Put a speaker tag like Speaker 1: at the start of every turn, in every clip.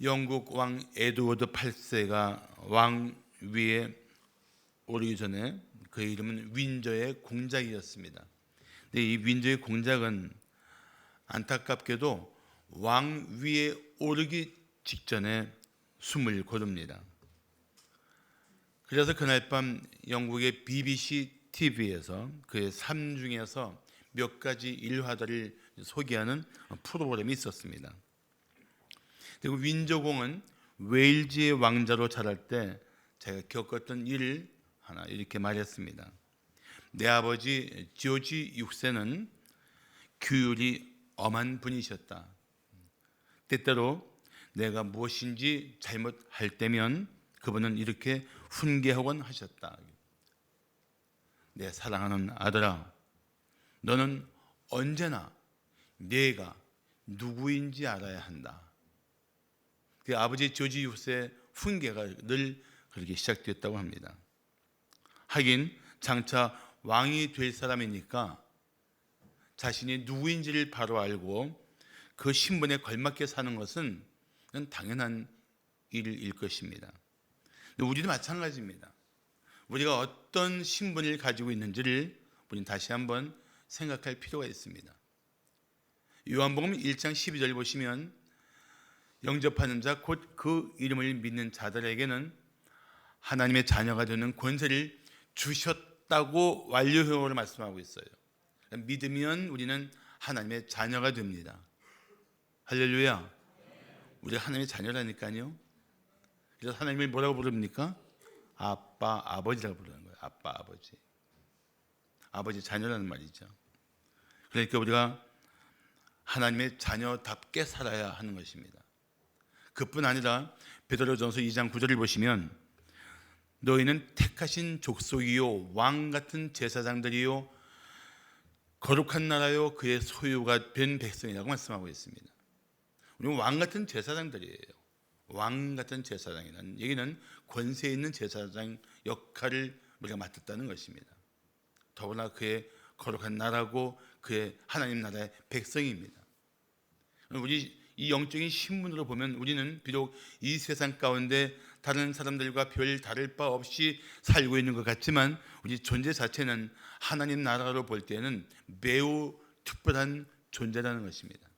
Speaker 1: 영국 왕 에드워드 8세가 왕 위에 오르기 전에 그 이름은 윈저의 공작이었습니다. 근데 이 윈저의 공작은 안타깝게도 왕 위에 오르기 직전에 숨을 거둡니다. 그래서 그날 밤 영국의 BBC TV에서 그의 삶 중에서 몇 가지 일화들을 소개하는 프로그램이 있었습니다. 그리고 윈저 공은 웨일즈의 왕자로 자랄 때 제가 겪었던 일을 하나 이렇게 말했습니다. 내 아버지 조지 6세는 규율이 엄한 분이셨다. 때때로 내가 무엇인지 잘못할 때면 그분은 이렇게 훈계하곤 하셨다. 내 사랑하는 아들아, 너는 언제나 내가 누구인지 알아야 한다. 그 아버지 조지 6세의 훈계가 늘 그렇게 시작됐다고 합니다. 하긴 장차 왕이 될 사람이니까 자신이 누구인지를 바로 알고 그 신분에 걸맞게 사는 것은 당연한 일일 것입니다. 우리도 마찬가지입니다. 우리가 어떤 신분을 가지고 있는지를 우리는 다시 한번 생각할 필요가 있습니다. 요한복음 1장 12절 보시면 영접하는 자 곧 그 이름을 믿는 자들에게는 하나님의 자녀가 되는 권세를 주셨다고 완료형으로 말씀하고 있어요. 믿으면 우리는 하나님의 자녀가 됩니다. 할렐루야. 우리가 하나님의 자녀라니까요. 그래서 하나님을 뭐라고 부릅니까? 아빠, 아버지라고 부르는 거예요. 아빠, 아버지. 아버지 자녀라는 말이죠. 그러니까 우리가 하나님의 자녀답게 살아야 하는 것입니다. 그뿐 아니라 베드로전서 2장 9절을 보시면 너희는 택하신 족속이요 왕 같은 제사장들이요 거룩한 나라요 그의 소유가 된 백성이라고 말씀하고 있습니다. 우리는 왕 같은 제사장들이에요. 왕 같은 제사장이라는 얘기는 권세 있는 제사장 역할을 우리가 맡았다는 것입니다. 더구나 그의 거룩한 나라고 그의 하나님 나라의 백성입니다. 우리 이 영적인 신분으로 보면 우리는 비록 이 세상 가운데 다른 사람들과 별 다를 바 없이 살고 있는 것 같지만 우리 존재 자체는 하나님 나라로 볼 때는 매우 특별한 존재라는 것입니다.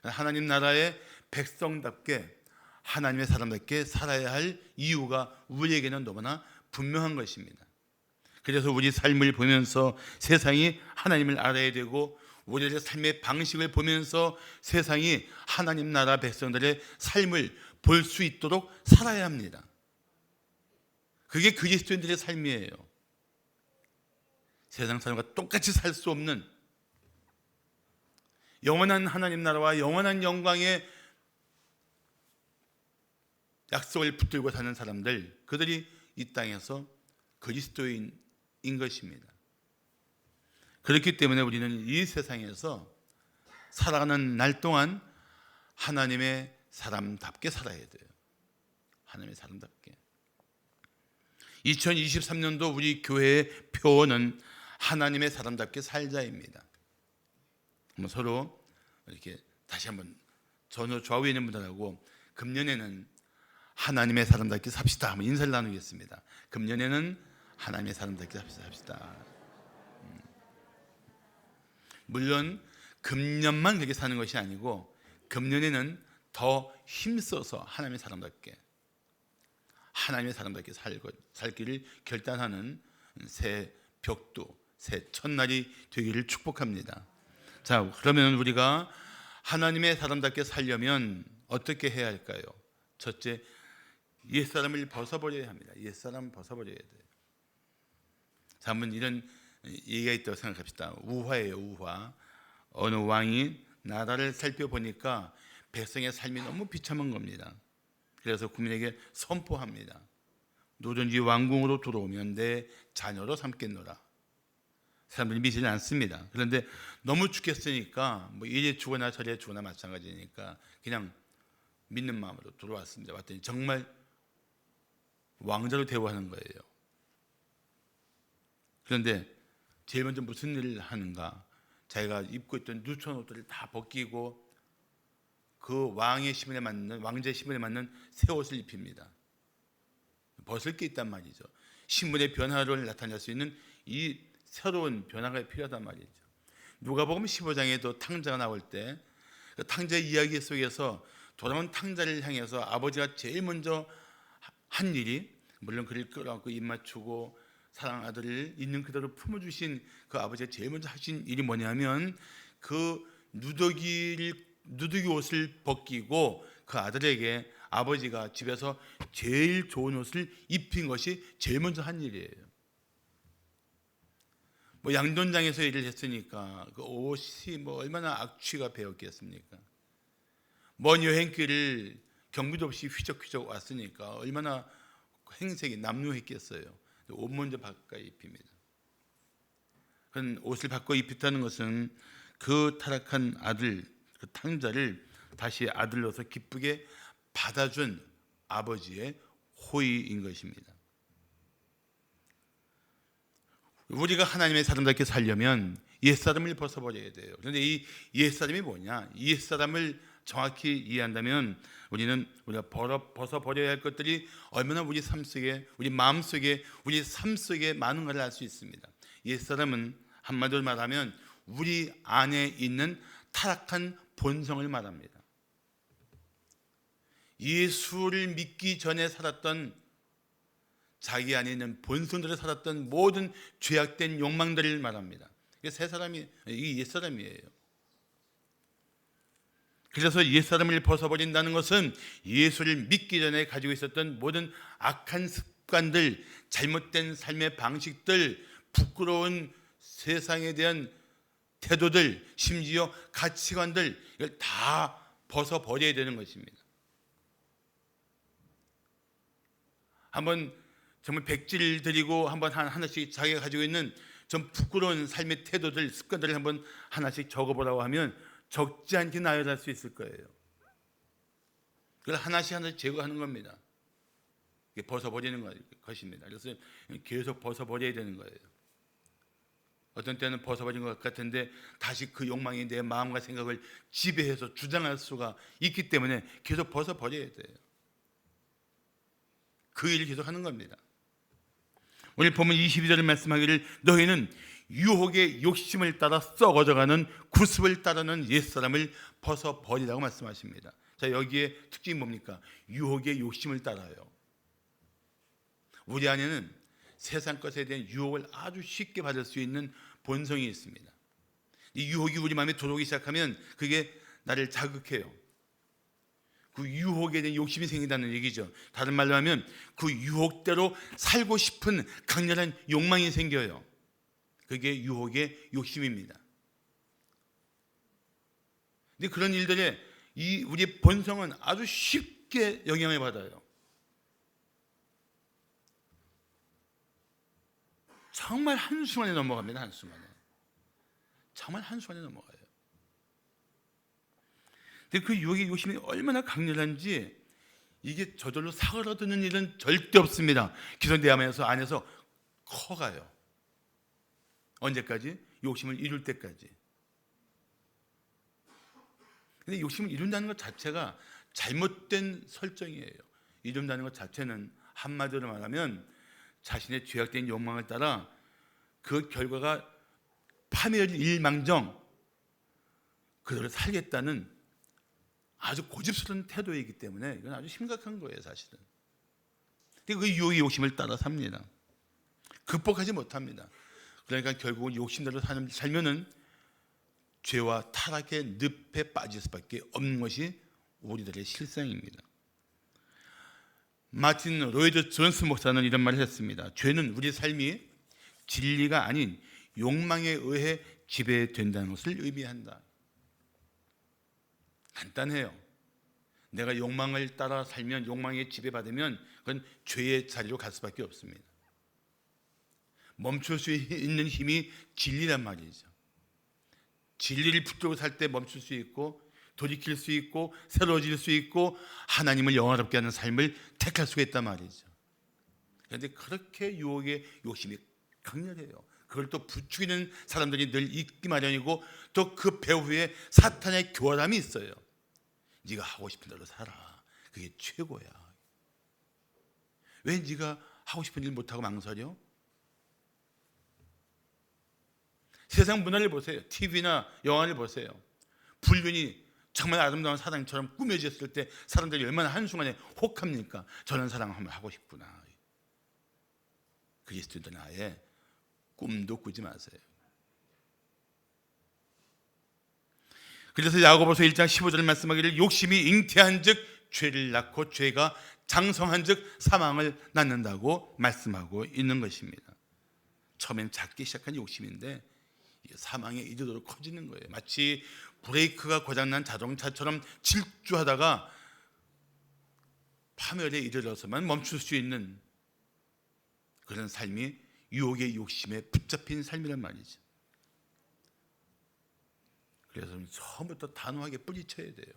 Speaker 1: 하나님 나라의 백성답게 하나님의 사람답게 살아야 할 이유가 우리에게는 너무나 분명한 것입니다. 그래서 우리 삶을 보면서 세상이 하나님을 알아야 되고 우리의 삶의 방식을 보면서 세상이 하나님 나라 백성들의 삶을 볼 수 있도록 살아야 합니다. 그게 그리스도인들의 삶이에요. 세상 사람과 똑같이 살 수 없는 영원한 하나님 나라와 영원한 영광의 약속을 붙들고 사는 사람들, 그들이 이 땅에서 그리스도인인 것입니다. 그렇기 때문에 우리는 이 세상에서 살아가는 날 동안 하나님의 사람답게 살아야 돼요. 하나님의 사람답게. 2023년도 우리 교회의 표어는 하나님의 사람답게 살자입니다. 서로 이렇게 다시 한번 전후 좌우에 있는 분들하고 금년에는 하나님의 사람답게 삽시다 한번 인사를 나누겠습니다. 금년에는 하나님의 사람답게 삽시다. 물론 금년만 그렇게 사는 것이 아니고 금년에는 더 힘써서 하나님의 사람답게 살기를 결단하는 새 벽두, 새 첫날이 되기를 축복합니다. 자, 그러면 우리가 하나님의 사람답게 살려면 어떻게 해야 할까요? 첫째, 옛사람을 벗어버려야 합니다. 옛사람 벗어버려야 돼요. 자, 한번 이런 얘기가 있다고 생각합시다. 우화예요, 우화. 어느 왕이 나라를 살펴보니까 백성의 삶이 너무 비참한 겁니다. 그래서 국민에게 선포합니다. 누구든지 왕궁으로 들어오면 내 자녀로 삼겠노라. 사람들이 믿지는 않습니다. 그런데 너무 죽겠으니까 뭐 이래 죽거나 저래 죽거나 마찬가지니까 그냥 믿는 마음으로 들어왔습니다. 왔더니 정말 왕자로 대우하는 거예요. 그런데 제일 먼저 무슨 일을 하는가? 자기가 입고 있던 누추한 옷들을 다 벗기고 그 왕의 신분에 맞는, 왕자의 신분에 맞는 새 옷을 입힙니다. 벗을 게 있단 말이죠. 신분의 변화를 나타낼 수 있는 이 새로운 변화가 필요하단 말이죠. 누가복음 15장에도 탕자가 나올 때 그 탕자 이야기 속에서 돌아온 탕자를 향해서 아버지가 제일 먼저 한 일이, 물론 그를 끌어안고 입 맞추고 사랑 아들을 있는 그대로 품어주신 그 아버지가 제일 먼저 하신 일이 뭐냐면 그 누더기 옷을 벗기고 그 아들에게 아버지가 집에서 제일 좋은 옷을 입힌 것이 제일 먼저 한 일이에요. 뭐 양돈장에서 일을 했으니까 그 옷이 뭐 얼마나 악취가 배었겠습니까? 먼 여행길을 경비도 없이 휘적휘적 왔으니까 얼마나 행색이 남루했겠어요. 옷 먼저 바꿔 입힙니다. 그런 옷을 바꿔 입혔다는 것은 그 타락한 아들, 그 탕자를 다시 아들로서 기쁘게 받아준 아버지의 호의인 것입니다. 우리가 하나님의 사람답게 살려면 옛사람을 벗어버려야 돼요. 그런데 이 옛사람이 뭐냐? 옛사람을 정확히 이해한다면 우리가 벗어버려야 할 것들이 얼마나 우리 삶 속에, 우리 마음 속에, 우리 삶 속에 많은가를 알 수 있습니다. 옛사람은 한마디로 말하면 우리 안에 있는 타락한 본성을 말합니다. 예수를 믿기 전에 살았던 자기 안에 있는 본성들을 살았던 모든 죄악된 욕망들을 말합니다. 이게 이게 옛사람이에요. 그래서 옛사람을 벗어버린다는 것은 예수를 믿기 전에 가지고 있었던 모든 악한 습관들, 잘못된 삶의 방식들, 부끄러운 세상에 대한 태도들, 심지어 가치관들, 이걸 다 벗어버려야 되는 것입니다. 한번 정말 백지를 드리고 한번 하나씩 자기가 가지고 있는 좀 부끄러운 삶의 태도들, 습관들을 한번 하나씩 적어보라고 하면 적지 않게 나열할 수 있을 거예요. 그걸 하나씩 제거하는 겁니다. 벗어버리는 것입니다. 그래서 계속 벗어버려야 되는 거예요. 어떤 때는 벗어버린 것 같은데 다시 그 욕망이 내 마음과 생각을 지배해서 주장할 수가 있기 때문에 계속 벗어버려야 돼요. 그 일을 계속 하는 겁니다. 오늘 보면 22절을 말씀하기를 너희는 유혹의 욕심을 따라 썩어져가는 구습을 따르는 옛사람을 벗어버리라고 말씀하십니다. 자, 여기에 특징이 뭡니까? 유혹의 욕심을 따라요. 우리 안에는 세상 것에 대한 유혹을 아주 쉽게 받을 수 있는 본성이 있습니다. 이 유혹이 우리 마음에 들어오기 시작하면 그게 나를 자극해요. 그 유혹에 대한 욕심이 생긴다는 얘기죠. 다른 말로 하면 그 유혹대로 살고 싶은 강렬한 욕망이 생겨요. 그게 유혹의 욕심입니다. 근데 그런 일들에 우리의 본성은 아주 쉽게 영향을 받아요. 정말 한순간에 넘어갑니다. 한순간에. 정말 한순간에 넘어가요. 근데 그 유혹의 욕심이 얼마나 강렬한지 이게 저절로 사그라드는 일은 절대 없습니다. 그래서 내 안에서 커가요. 언제까지? 욕심을 이룰 때까지. 근데 욕심을 이룬다는 것 자체가 잘못된 설정이에요. 이룬다는 것 자체는 한마디로 말하면 자신의 죄악된 욕망을 따라 그 결과가 파멸일망정 그대로 살겠다는 아주 고집스러운 태도이기 때문에 이건 아주 심각한 거예요, 사실은. 근데 그 유혹의 욕심을 따라 삽니다. 극복하지 못합니다. 그러니까 결국은 욕심대로 살면은 죄와 타락의 늪에 빠질 수밖에 없는 것이 우리들의 실상입니다. 마틴 로이드 존스 목사는 이런 말을 했습니다. 죄는 우리 삶이 진리가 아닌 욕망에 의해 지배된다는 것을 의미한다. 간단해요. 내가 욕망을 따라 살면, 욕망에 지배받으면 그건 죄의 자리로 갈 수밖에 없습니다. 멈출 수 있는 힘이 진리란 말이죠. 진리를 붙들고 살 때 멈출 수 있고 돌이킬 수 있고 새로워질 수 있고 하나님을 영화롭게 하는 삶을 택할 수가 있단 말이죠. 그런데 그렇게 유혹의 욕심이 강렬해요. 그걸 또 부추기는 사람들이 늘 있기 마련이고 또 그 배후에 사탄의 교활함이 있어요. 네가 하고 싶은 대로 살아. 그게 최고야. 왜 네가 하고 싶은 일 못하고 망설여? 세상 문화를 보세요. TV나 영화를 보세요. 불륜이 정말 아름다운 사랑처럼 꾸며졌을 때 사람들이 얼마나 한순간에 혹합니까? 저런 사랑 한번 하고 싶구나. 그리스도인들은 아예 꿈도 꾸지 마세요. 그래서 야고보서 1장 15절 말씀하기를 욕심이 잉태한 즉 죄를 낳고 죄가 장성한 즉 사망을 낳는다고 말씀하고 있는 것입니다. 처음엔 작게 시작한 욕심인데 사망에 이르도록 커지는 거예요. 마치 브레이크가 고장난 자동차처럼 질주하다가 파멸에 이르러서만 멈출 수 있는 그런 삶이 유혹의 욕심에 붙잡힌 삶이란 말이죠. 그래서 처음부터 단호하게 뿌리쳐야 돼요.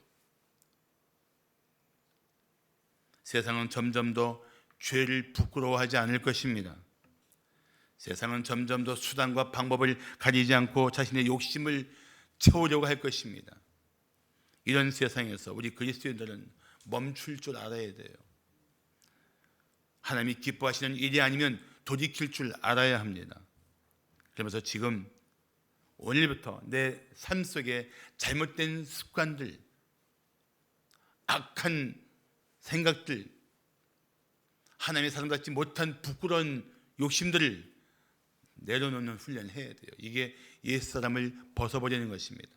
Speaker 1: 세상은 점점 더 죄를 부끄러워하지 않을 것입니다. 세상은 점점 더 수단과 방법을 가리지 않고 자신의 욕심을 채우려고 할 것입니다. 이런 세상에서 우리 그리스도인들은 멈출 줄 알아야 돼요. 하나님이 기뻐하시는 일이 아니면 돌이킬 줄 알아야 합니다. 그러면서 지금 오늘부터 내 삶 속에 잘못된 습관들, 악한 생각들, 하나님의 사람답지 못한 부끄러운 욕심들을 내려놓는 훈련을 해야 돼요. 이게 옛사람을 벗어버리는 것입니다.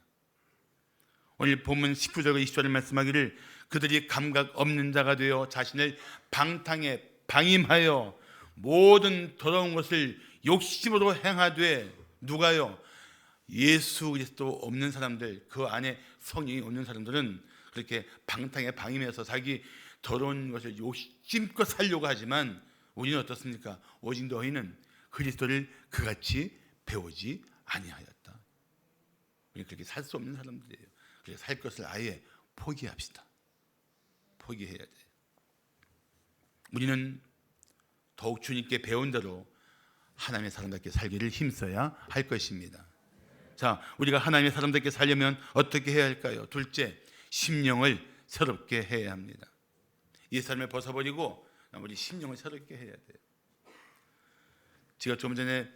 Speaker 1: 오늘 본문 19절과 20절을 말씀하기를 그들이 감각 없는 자가 되어 자신을 방탕에 방임하여 모든 더러운 것을 욕심으로 행하되 누가요? 예수 그리스도 없는 사람들, 그 안에 성령이 없는 사람들은 그렇게 방탕에 방임해서 자기 더러운 것을 욕심껏 살려고 하지만 우리는 어떻습니까? 오직 너희는 그리스도를 그같이 배우지 아니하였다. 우리는 그렇게 살 수 없는 사람들이에요. 그래서 살 것을 아예 포기합시다. 포기해야 돼요. 우리는 더욱 주님께 배운 대로 하나님의 사람답게 살기를 힘써야 할 것입니다. 자, 우리가 하나님의 사람답게 살려면 어떻게 해야 할까요? 둘째, 심령을 새롭게 해야 합니다. 이 삶을 벗어버리고 우리 심령을 새롭게 해야 돼요. 제가 좀 전에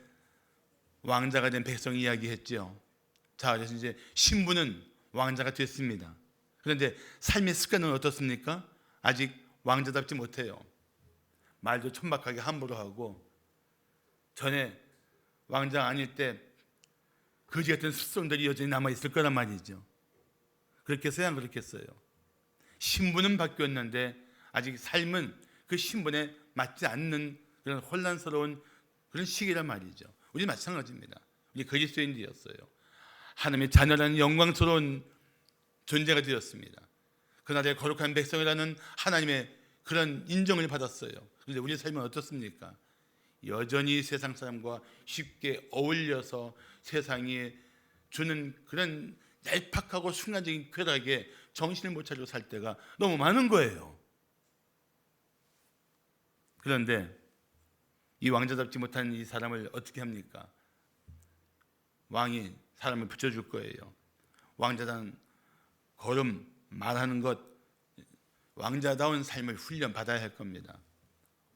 Speaker 1: 왕자가 된 백성 이야기했죠. 자, 그래서 이제 신부는 왕자가 됐습니다. 그런데 삶의 습관은 어떻습니까? 아직 왕자답지 못해요. 말도 천박하게 함부로 하고 전에 왕자 아닐 때 거지 같은 습성들이 여전히 남아있을 거란 말이죠. 그렇겠어요? 안 그렇겠어요? 신분은 바뀌었는데 아직 삶은 그 신분에 맞지 않는 그런 혼란스러운 그런 시기란 말이죠. 우리 마찬가지입니다. 우리 그리스도인들이었어요. 하나님의 자녀라는 영광스러운 존재가 되었습니다. 그날의 거룩한 백성이라는 하나님의 그런 인정을 받았어요. 그런데 우리 삶은 어떻습니까? 여전히 세상 사람과 쉽게 어울려서 세상이 주는 그런 얄팍하고 순간적인 쾌락에 정신을 못 차리고 살 때가 너무 많은 거예요. 그런데 이 왕자답지 못한 이 사람을 어떻게 합니까? 왕이 사람을 붙여줄 거예요. 왕자단 걸음, 말하는 것, 왕자다운 삶을 훈련받아야 할 겁니다.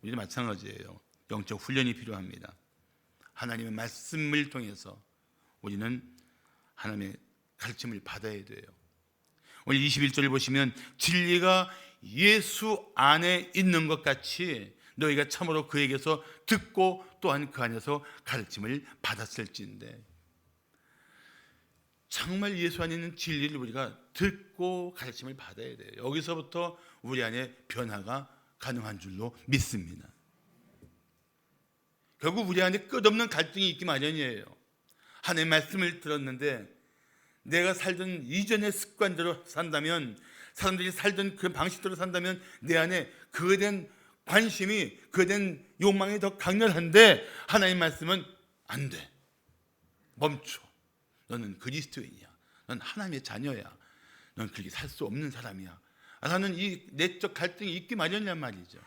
Speaker 1: 우리도 마찬가지예요. 영적 훈련이 필요합니다. 하나님의 말씀을 통해서 우리는 하나님의 가르침을 받아야 돼요. 오늘 21절을 보시면 진리가 예수 안에 있는 것 같이 너희가 참으로 그에게서 듣고 또한 그 안에서 가르침을 받았을진데, 정말 예수 안에 있는 진리를 우리가 듣고 가르침을 받아야 돼요. 여기서부터 우리 안에 변화가 가능한 줄로 믿습니다. 결국 우리 안에 끝없는 갈등이 있기 마련이에요. 하나님의 말씀을 들었는데 내가 살던 이전의 습관대로 산다면, 사람들이 살던 그 방식대로 산다면 내 안에 그에 대한 관심이, 그에 대한 욕망이 더 강렬한데 하나님의 말씀은 안 돼. 멈춰. 너는 그리스도인이야. 넌 하나님의 자녀야. 넌 그렇게 살 수 없는 사람이야. 라는 이 내적 갈등이 있기 마련이란 말이죠.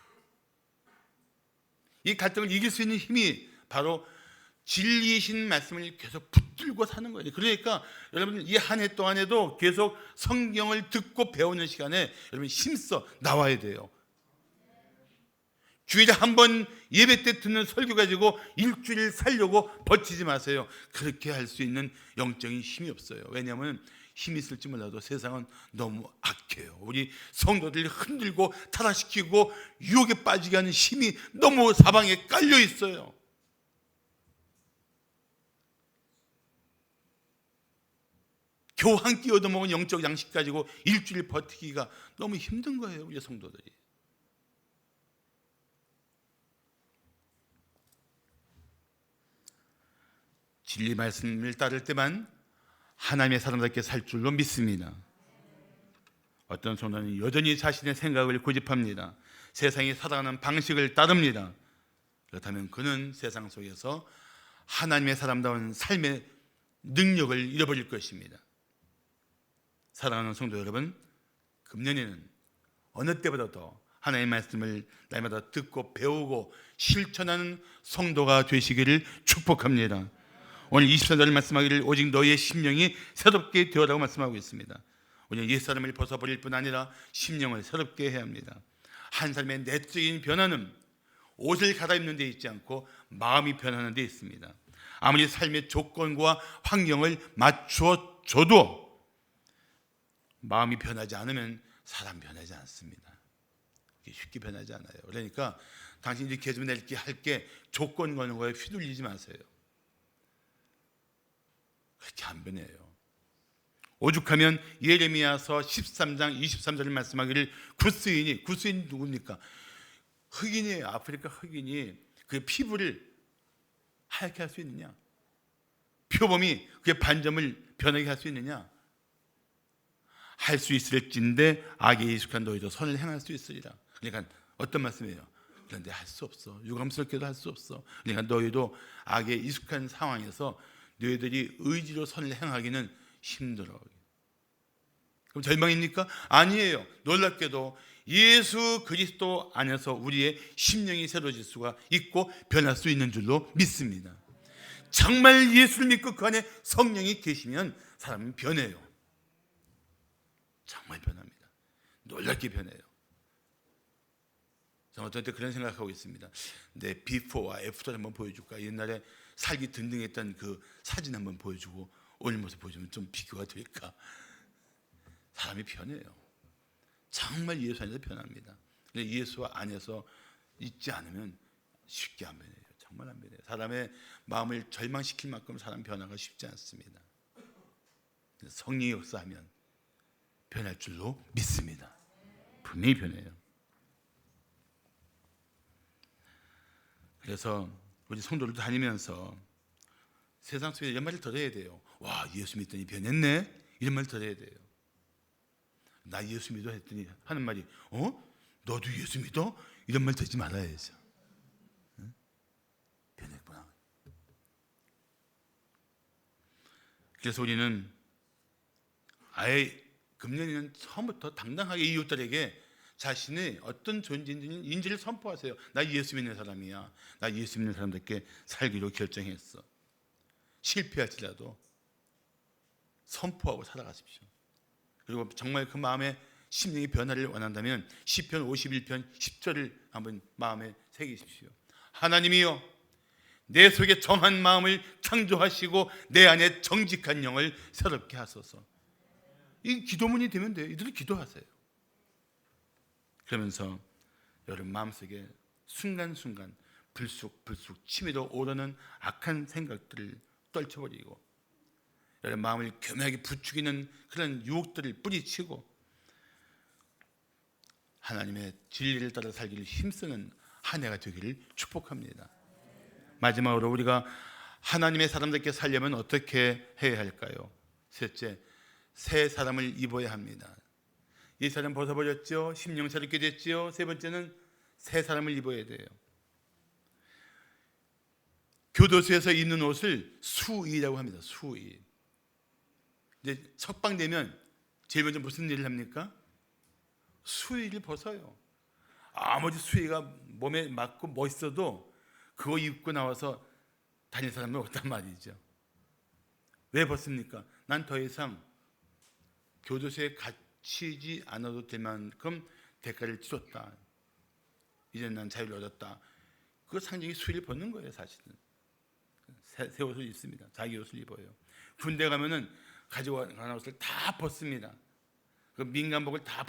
Speaker 1: 이 갈등을 이길 수 있는 힘이 바로 진리이신 말씀을 계속 붙들고 사는 거예요. 그러니까 여러분 이 한 해 동안에도 계속 성경을 듣고 배우는 시간에 여러분 힘써 나와야 돼요. 주일에 한 번 예배 때 듣는 설교 가지고 일주일 살려고 버티지 마세요. 그렇게 할 수 있는 영적인 힘이 없어요. 왜냐하면 힘이 있을지 몰라도 세상은 너무 악해요. 우리 성도들이 흔들고 타락시키고 유혹에 빠지게 하는 힘이 너무 사방에 깔려 있어요. 겨우 한 끼 얻어먹은 영적 양식 가지고 일주일 버티기가 너무 힘든 거예요. 우리 성도들이. 진리 말씀을 따를 때만 하나님의 사람답게 살 줄로 믿습니다. 어떤 성도는 여전히 자신의 생각을 고집합니다. 세상이 살아가는 방식을 따릅니다. 그렇다면 그는 세상 속에서 하나님의 사람다운 삶의 능력을 잃어버릴 것입니다. 사랑하는 성도 여러분, 금년에는 어느 때보다 더 하나님의 말씀을 날마다 듣고 배우고 실천하는 성도가 되시기를 축복합니다. 오늘 24절 말씀하기를 오직 너희의 심령이 새롭게 되어라고 말씀하고 있습니다. 우리는 옛사람을 벗어버릴 뿐 아니라 심령을 새롭게 해야 합니다. 한 사람의 내적인 변화는 옷을 갈아입는 데 있지 않고 마음이 변하는 데 있습니다. 아무리 삶의 조건과 환경을 맞추어 줘도 마음이 변하지 않으면 사람 변하지 않습니다. 쉽게 변하지 않아요. 그러니까 당신이 이렇게 좀 낼게 할게 조건 거는 거에 휘둘리지 마세요. 그렇게 안 변해요. 오죽하면 예레미야서 13장 23절을 말씀하기를 구스인이 누굽니까? 흑인이에요. 아프리카 흑인이 그 피부를 하얗게 할 수 있느냐? 표범이 그의 반점을 변하게 할 수 있느냐? 할 수 있을진데 악에 익숙한 너희도 선을 행할 수 있으리라. 그러니까 어떤 말씀이에요? 그런데 할 수 없어. 유감스럽게도 할 수 없어. 그러니까 너희도 악에 익숙한 상황에서 너희들이 의지로 선을 행하기는 힘들어. 그럼 절망입니까? 아니에요. 놀랍게도 예수 그리스도 안에서 우리의 심령이 새로워질 수가 있고 변할 수 있는 줄로 믿습니다. 정말 예수를 믿고 그 안에 성령이 계시면 사람은 변해요. 정말 변합니다. 놀랍게 변해요. 저는 어떤 때 그런 생각하고 있습니다. 내 비포와 애프터를 한번 보여줄까? 옛날에 살기 든든했던 그 사진 한번 보여주고 오늘 모습 보여주면 좀 비교가 될까? 사람이 변해요. 정말 예수 안에서 변합니다. 근데 예수 안에서 있지 않으면 쉽게 안 변해요. 정말 안 변해요. 사람의 마음을 절망시킬 만큼 사람 변화가 쉽지 않습니다. 성령이 역사하면 변할 줄로 믿습니다. 분명히 변해요. 그래서 우리 성도들 다니면서 세상 속에 이런 말을 들어야 돼요. 와, 예수 믿더니 변했네? 이런 말을 들어야 돼요. 나 예수 믿어 했더니 하는 말이 너도 예수 믿어? 이런 말 듣지 말아야죠. 응? 변했구나. 그래서 우리는 아예 금년에는 처음부터 당당하게 이웃들에게 자신의 어떤 존재인지를 선포하세요. 나 예수 믿는 사람이야. 나 예수 믿는 사람들께 살기로 결정했어. 실패할지라도 선포하고 살아가십시오. 그리고 정말 그 마음에 심령의 변화를 원한다면 시편 51편 10절을 한번 마음에 새기십시오. 하나님이여, 내 속에 정한 마음을 창조하시고 내 안에 정직한 영을 새롭게 하소서. 이 기도문이 되면 돼요. 이들을 기도하세요. 그러면서 여러분 마음속에 순간순간 불쑥 치밀어 오르는 악한 생각들을 떨쳐버리고 여러분 마음을 교묘하게 부추기는 그런 유혹들을 뿌리치고 하나님의 진리를 따라 살기를 힘쓰는 한 해가 되기를 축복합니다. 마지막으로 우리가 하나님의 사람답게 살려면 어떻게 해야 할까요? 셋째, 새 사람을 입어야 합니다. 이 사람 벗어버렸죠. 심령 새롭게 됐죠. 세 번째는 새 사람을 입어야 돼요. 교도소에서 입는 옷을 수의라고 합니다. 수의. 이제 석방되면 제일 먼저 무슨 일을 합니까? 수의를 벗어요. 아무리 수의가 몸에 맞고 멋있어도 그거 입고 나와서 다닐 사람은 없단 말이죠. 왜 벗습니까? 난 더 이상 교도소에 갇히지 않아도 될 만큼 대가를 치렀다. 이제 난 자유를 얻었다. 그 상징이 수의를 벗는 거예요. 사실은 새 옷을 입습니다. 자기 옷을 입어요. 군대 가면은 가져가는 옷을 다 벗습니다. 그 민간복을 다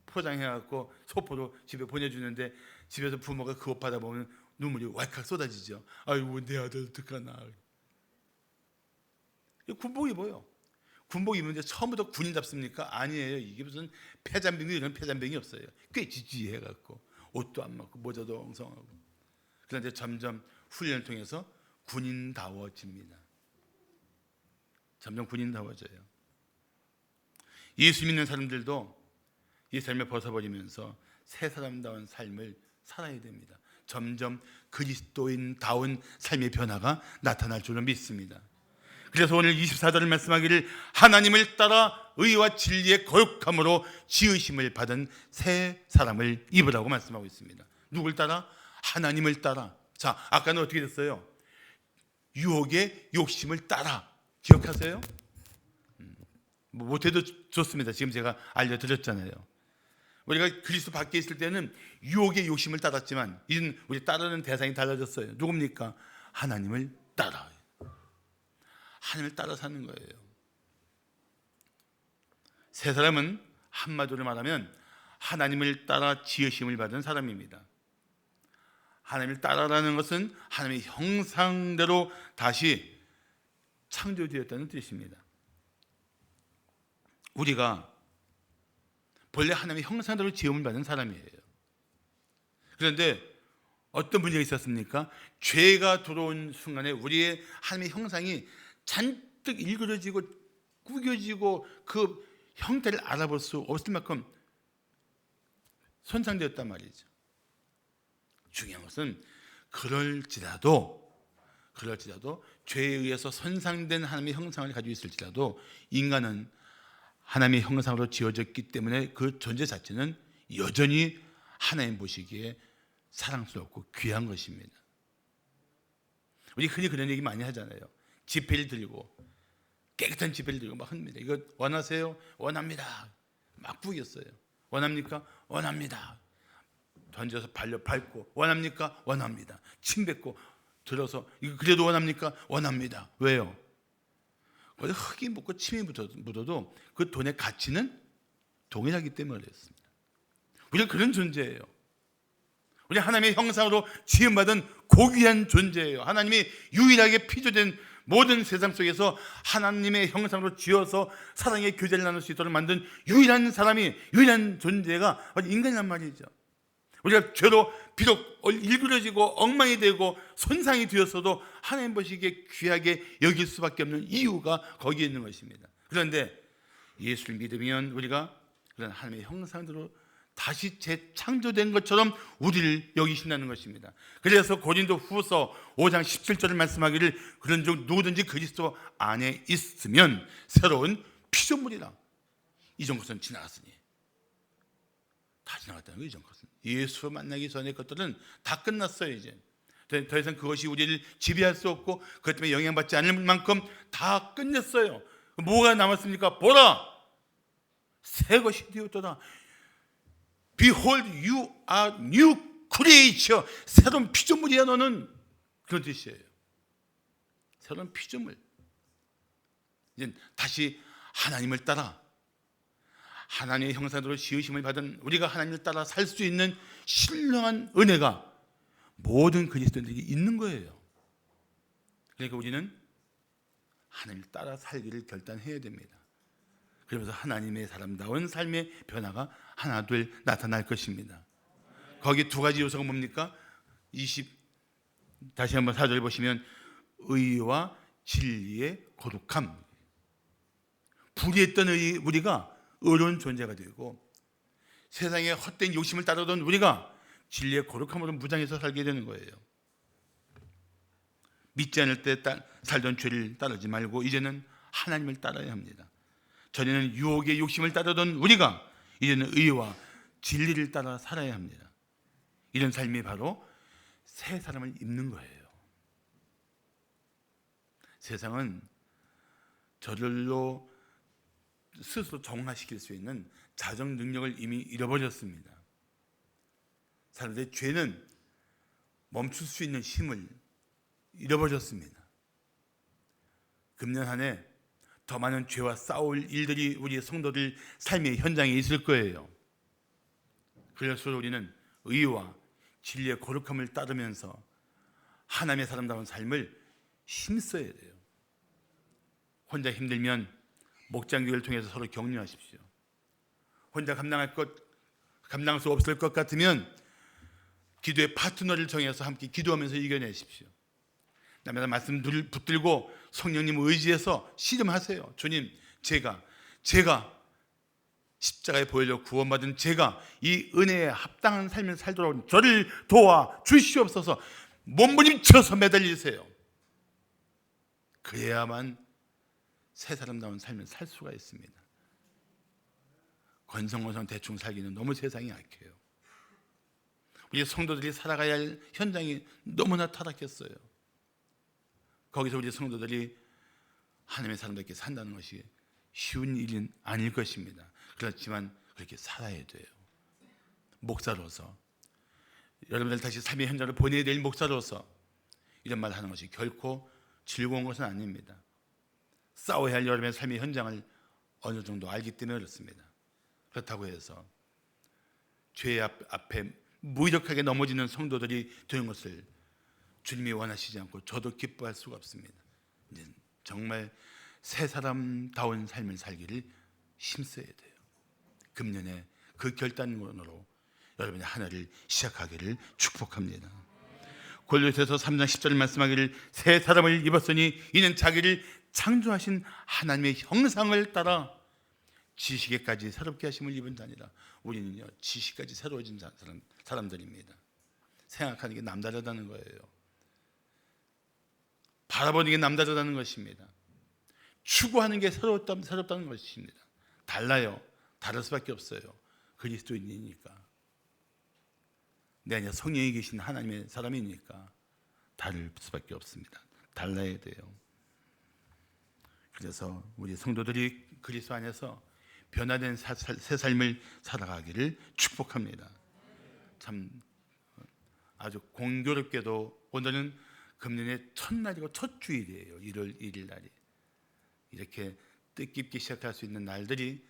Speaker 1: 포장해갖고 소포로 집에 보내주는데 집에서 부모가 그 옷 받아보면 눈물이 왈칵 쏟아지죠. 아이고 내 아들 어떡하나. 군복 입어요. 군복 입는데 처음부터 군인답습니까? 아니에요. 이게 무슨 폐잔병이 이런 폐잔병이 없어요. 꽤 지지해갖고 옷도 안 맞고 모자도 엉성하고. 그런데 점점 훈련을 통해서 군인다워집니다. 점점 군인다워져요. 예수 믿는 사람들도 이 삶을 벗어버리면서 새 사람다운 삶을 살아야 됩니다. 점점 그리스도인다운 삶의 변화가 나타날 줄로 믿습니다. 그래서 오늘 24절을 말씀하기를 하나님을 따라 의와 진리의 거룩함으로 지으심을 받은 새 사람을 입으라고 말씀하고 있습니다. 누굴 따라? 하나님을 따라. 자, 아까는 어떻게 됐어요? 유혹의 욕심을 따라. 기억하세요? 못해도 좋습니다. 지금 제가 알려드렸잖아요. 우리가 그리스도 밖에 있을 때는 유혹의 욕심을 따랐지만 이제는 우리 따르는 대상이 달라졌어요. 누굽니까? 하나님을 따라. 하나님을 따라 사는 거예요. 새 사람은 한마디로 말하면 하나님을 따라 지으심을 받은 사람입니다. 하나님을 따라라는 것은 하나님의 형상대로 다시 창조되었다는 뜻입니다. 우리가 본래 하나님의 형상대로 지음을 받은 사람이에요. 그런데 어떤 문제가 있었습니까? 죄가 들어온 순간에 우리의 하나님의 형상이 잔뜩 일그러지고 구겨지고 그 형태를 알아볼 수 없을 만큼 손상되었단 말이죠. 중요한 것은 그럴지라도 죄에 의해서 손상된 하나님의 형상을 가지고 있을지라도 인간은 하나님의 형상으로 지어졌기 때문에 그 존재 자체는 여전히 하나님 보시기에 사랑스럽고 귀한 것입니다. 우리 흔히 그런 얘기 많이 하잖아요. 지폐를 들고 깨끗한 지폐를 들고 막 합니다. 이거 원하세요? 원합니다. 막 부겼어요. 원합니까? 원합니다. 던져서 밟고 원합니까? 원합니다. 침 뱉고 들어서 이거 그래도 원합니까? 원합니다. 왜요? 어디 흙이 묻고 침이 묻어도 그 돈의 가치는 동일하기 때문에 그렇습니다. 우리는 그런 존재예요. 우리 하나님의 형상으로 지음받은 고귀한 존재예요. 하나님이 유일하게 피조된 모든 세상 속에서 하나님의 형상으로 지어서 사랑의 교제를 나눌 수 있도록 만든 유일한 사람이, 유일한 존재가 인간이란 말이죠. 우리가 죄로 비록 일그러지고 엉망이 되고 손상이 되었어도 하나님 보시기에 귀하게 여길 수밖에 없는 이유가 거기에 있는 것입니다. 그런데 예수를 믿으면 우리가 그런 하나님의 형상대로 다시 재창조된 것처럼 우리를 여기신다는 것입니다. 그래서 고린도 후서 5장 17절을 말씀하기를 그런 즉 누구든지 그리스도 안에 있으면 새로운 피조물이라. 이전 것은 지나갔으니. 다 지나갔다는 거예요. 이전 것은. 예수 만나기 전의 것들은 다 끝났어요. 이제 더 이상 그것이 우리를 지배할 수 없고 그것 때문에 영향받지 않을 만큼 다 끝냈어요. 뭐가 남았습니까? 보라, 새 것이 되었도다. Behold, you are new creature. 새로운 피조물이야 너는. 그런 뜻이에요. 새로운 피조물. 이제 다시 하나님을 따라 하나님의 형상대로 지으심을 받은 우리가 하나님을 따라 살 수 있는 신령한 은혜가 모든 그리스도인들에게 있는 거예요. 그러니까 우리는 하나님을 따라 살기를 결단해야 됩니다. 그러면서 하나님의 사람다운 삶의 변화가 하나둘 나타날 것입니다. 거기 두 가지 요소가 뭡니까? 다시 한번 4절 보시면 의와 진리의 거룩함. 불의했던 우리가 의로운 존재가 되고 세상의 헛된 욕심을 따르던 우리가 진리의 거룩함으로 무장해서 살게 되는 거예요. 믿지 않을 때 살던 죄를 따르지 말고 이제는 하나님을 따라야 합니다. 전에는 유혹의 욕심을 따르던 우리가 이제는 의와 진리를 따라 살아야 합니다. 이런 삶이 바로 새 사람을 입는 거예요. 세상은 저절로 스스로 정화시킬 수 있는 자정 능력을 이미 잃어버렸습니다. 사람들의 죄는 멈출 수 있는 힘을 잃어버렸습니다. 금년 한 해 더 많은 죄와 싸울 일들이 우리 성도들 삶의 현장에 있을 거예요. 그래서 우리는 의와 진리의 거룩함을 따르면서 하나님의 사람다운 삶을 힘써야 돼요. 혼자 힘들면 목장교회를 통해서 서로 격려하십시오. 혼자 감당할 수 없을 것 같으면 기도의 파트너를 정해서 함께 기도하면서 이겨내십시오. 남에다 말씀 붙들고 성령님 의지해서 씨름하세요. 주님, 제가 십자가에 보혈로 구원받은 제가 이 은혜에 합당한 삶을 살도록 저를 도와 주시옵소서. 몸부림쳐서 매달리세요. 그래야만 새 사람다운 삶을 살 수가 있습니다. 건성건성 대충 살기는 너무 세상이 약해요. 우리 성도들이 살아가야 할 현장이 너무나 타락했어요. 거기서 우리 성도들이 하나님의 사람들께 산다는 것이 쉬운 일은 아닐 것입니다. 그렇지만 그렇게 살아야 돼요. 목사로서, 여러분들 다시 삶의 현장을 보내야 될 목사로서 이런 말 하는 것이 결코 즐거운 것은 아닙니다. 싸워야 할 여러분의 삶의 현장을 어느 정도 알기 때문에 그렇습니다. 그렇다고 해서 죄 앞에 무기력하게 넘어지는 성도들이 되는 것을 주님이 원하시지 않고 저도 기뻐할 수가 없습니다. 이제 정말 새 사람다운 삶을 살기를 힘써야 돼요. 금년에 그 결단으로 여러분의 한 해를 시작하기를 축복합니다. 골로새서 3장 10절 말씀하기를 새 사람을 입었으니 이는 자기를 창조하신 하나님의 형상을 따라 지식에까지 새롭게 하심을 입은 자니라. 우리는요 지식까지 새로워진 사람들입니다. 생각하는 게 남다르다는 거예요. 바라보는 게 남다르다는 것입니다. 추구하는 게 새롭다는 것입니다. 달라요. 다를 수밖에 없어요. 그리스도인이니까. 내 안에 성령이 계신 하나님의 사람이니까 다를 수밖에 없습니다. 달라야 돼요. 그래서 우리 성도들이 그리스도 안에서 변화된 새 삶을 살아가기를 축복합니다. 참 아주 공교롭게도 오늘은 금년의 첫날이고 첫 주일이에요. 1월 1일 날이. 이렇게 뜻깊게 시작할 수 있는 날들이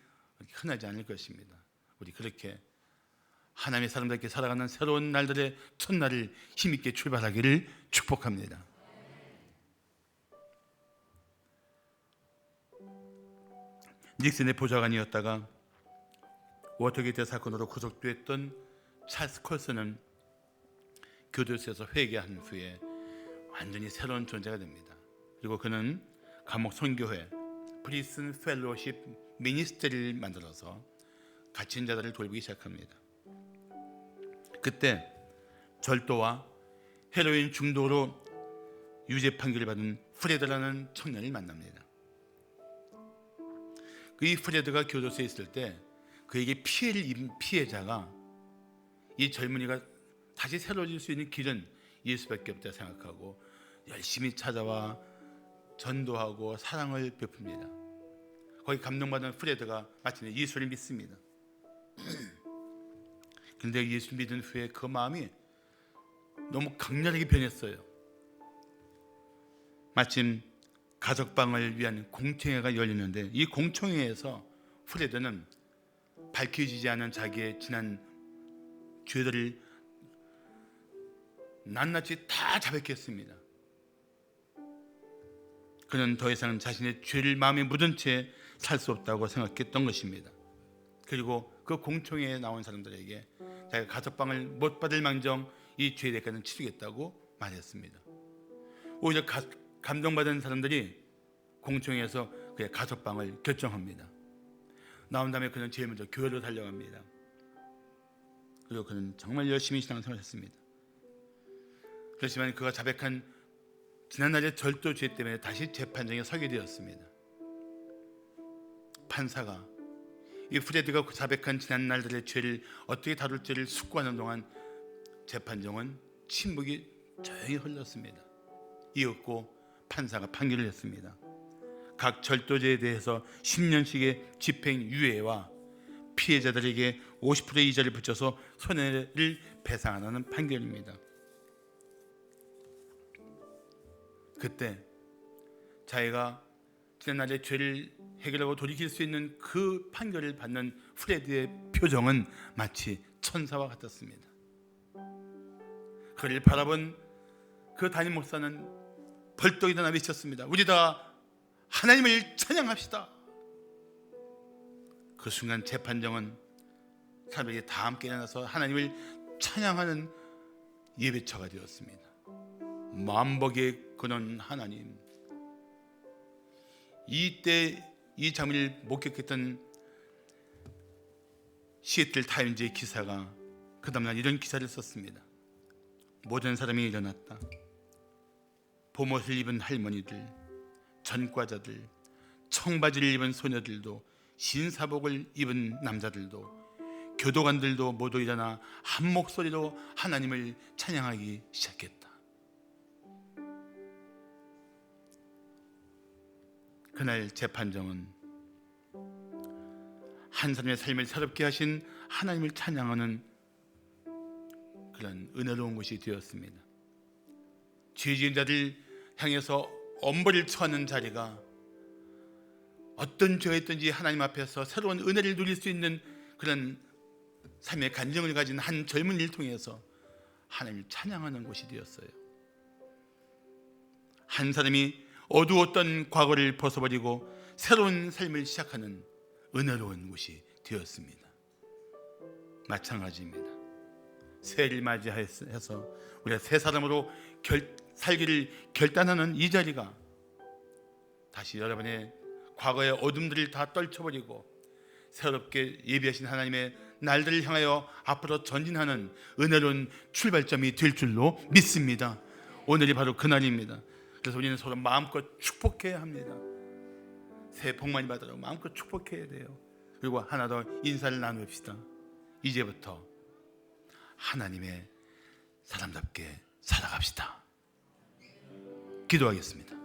Speaker 1: 흔하지 않을 것입니다. 우리 그렇게 하나님의 사람들께 살아가는 새로운 날들의 첫날을 힘있게 출발하기를 축복합니다. 닉슨의 보좌관이었다가 워터게이트 사건으로 구속됐던 찰스 콜슨은 교도소에서 회개한 후에 완전히 새로운 존재가 됩니다. 그리고 그는 감옥 선교회 프리슨 펠로십 미니스트리를 만들어서 갇힌 자들을 돌보기 시작합니다. 그때 절도와 헤로인 중독으로 유죄 판결을 받은 프레드라는 청년을 만납니다. 이 프레드가 교도소에 있을 때 그에게 피해를 입은 피해자가 이 젊은이가 다시 새로워질 수 있는 길은 예수밖에 없다 생각하고 열심히 찾아와 전도하고 사랑을 베풉니다. 거기 감동받은 프레드가 마침내 예수를 믿습니다. 그런데 예수 믿은 후에 그 마음이 너무 강렬하게 변했어요. 마침 가족방을 위한 공청회가 열리는데 이 공청회에서 프레드는 밝혀지지 않은 자기의 지난 죄들을 낱낱이 다 자백했습니다. 그는 더 이상 자신의 죄를 마음에 묻은 채 살 수 없다고 생각했던 것입니다. 그리고 그 공청회에 나온 사람들에게 자기가 가석방을 못 받을 망정 이 죄의 대가는 치르겠다고 말했습니다. 오히려 감동받은 사람들이 공청회에서 그의 가석방을 결정합니다. 나온 다음에 그는 제일 먼저 교회로 달려갑니다. 그리고 그는 정말 열심히 신앙생활을 했습니다. 그렇지만 그가 자백한 지난날의 절도죄 때문에 다시 재판정에 서게 되었습니다. 판사가 이 프레드가 자백한 지난날들의 죄를 어떻게 다룰지를 숙고하는 동안 재판정은 침묵이 조용히 흘렀습니다. 이윽고 판사가 판결을 했습니다. 각 절도죄에 대해서 10년씩의 집행유예와 피해자들에게 50%의 이자를 붙여서 손해를 배상하는 판결입니다. 그때 자기가 지난날의 죄를 해결하고 돌이킬 수 있는 그 판결을 받는 프레드의 표정은 마치 천사와 같았습니다. 그를 바라본 그 담임 목사는 벌떡 일어나 외쳤습니다. 우리 다 하나님을 찬양합시다. 그 순간 재판정은 사람들이 다 함께 일어나서 하나님을 찬양하는 예배처가 되었습니다. 만복의 근원 하나님. 이때 이 장면을 목격했던 시애틀 타임즈의 기사가 그 다음날 이런 기사를 썼습니다. 모든 사람이 일어났다. 봄옷을 입은 할머니들, 전과자들, 청바지를 입은 소녀들도, 신사복을 입은 남자들도, 교도관들도 모두 일어나 한 목소리로 하나님을 찬양하기 시작했다. 그날 재판정은 한 사람의 삶을 새롭게 하신 하나님을 찬양하는 그런 은혜로운 곳이 되었습니다. 죄 지은 자들 향해서 엄벌을 처하는 자리가 어떤 죄가 있든지 하나님 앞에서 새로운 은혜를 누릴 수 있는 그런 삶의 간증을 가진 한 젊은이를 통해서 하나님을 찬양하는 곳이 되었어요. 한 사람이 어두웠던 과거를 벗어버리고 새로운 삶을 시작하는 은혜로운 곳이 되었습니다. 마찬가지입니다. 새해를 맞이해서 우리가 새 사람으로 살기를 결단하는 이 자리가 다시 여러분의 과거의 어둠들을 다 떨쳐버리고 새롭게 예비하신 하나님의 날들을 향하여 앞으로 전진하는 은혜로운 출발점이 될 줄로 믿습니다. 오늘이 바로 그날입니다. 그래서 우리는 서로 마음껏 축복해야 합니다. 새해 복 많이 받으라고 마음껏 축복해야 돼요. 그리고 하나 더 인사를 나눕시다. 이제부터 하나님의 사람답게 살아갑시다. 기도하겠습니다.